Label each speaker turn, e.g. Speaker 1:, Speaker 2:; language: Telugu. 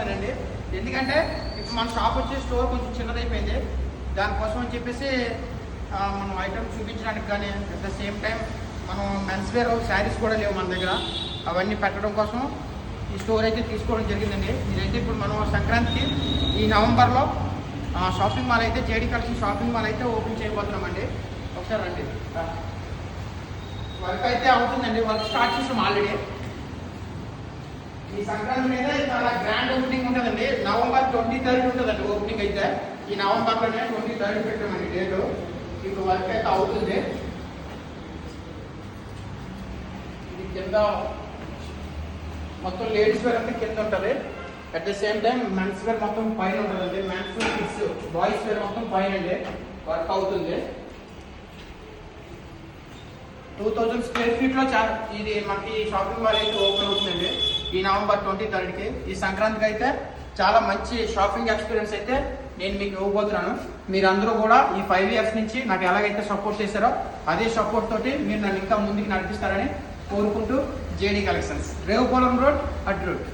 Speaker 1: ఉందండి. ఎందుకంటే ఇప్పుడు మన షాప్ వచ్చే స్టోర్ కొంచెం చిన్నదైపోయింది. దానికోసం అని చెప్పేసి మనం ఐటమ్స్ చూపించడానికి కానీ అట్ ద సేమ్ టైం మనం మెన్స్ వేర్ శారీస్ కూడా లేవు మన దగ్గర. అవన్నీ పెట్టడం కోసం ఈ స్టోర్ అయితే తీసుకోవడం జరిగిందండి. ఇదైతే ఇప్పుడు మనం సంక్రాంతికి ఈ నవంబర్లో షాపింగ్ మాల్ అయితే జేడీ కలెక్షన్ షాపింగ్ మాల్ అయితే ఓపెన్ చేయబోతున్నామండి. ఒకసారి రండి. వర్క్ అయితే అవుతుందండి. వర్క్ స్టార్ట్ చేసాం ఆల్రెడీ. ఈ సంక్రాంతి మీద చాలా గ్రాండ్ ఓపెనింగ్ ఉంటుందండి. నవంబర్ 23 ఉంటుందండి ఓపెనింగ్ అయితే. ఈ నవంబర్లోనే 23 పెట్టామండి డేటు. ఇప్పుడు వర్క్ అయితే అవుతుంది. ఇది కింద మొత్తం లేడీస్ వేర్ అంతా కింద ఉంటుంది. At the same time men's wear మొత్తం పైన ఉంటుందండి. Men's wear kids boys wear మొత్తం పైన అండి వర్క్ అవుతుంది. 2000 స్క్వేర్ ఫీట్లో ఇది మనకి షాపింగ్ మాల్ అయితే ఓపెన్ అవుతుందండి ఈ నవంబర్ 23కి. ఈ సంక్రాంతికి అయితే చాలా మంచి షాపింగ్ ఎక్స్పీరియన్స్ అయితే నేను మీకు ఇవ్వబోతున్నాను. మీరందరూ కూడా ఈ 5 years నుంచి నాకు ఎలాగైతే సపోర్ట్ చేశారో అదే సపోర్ట్ తోటి మీరు నన్ను ఇంకా ముందుకు నడిపిస్తారని కోరుకుంటూ, జేడీ కలెక్షన్స్, రేవుపోలవరం రోడ్, అడ్రూట్.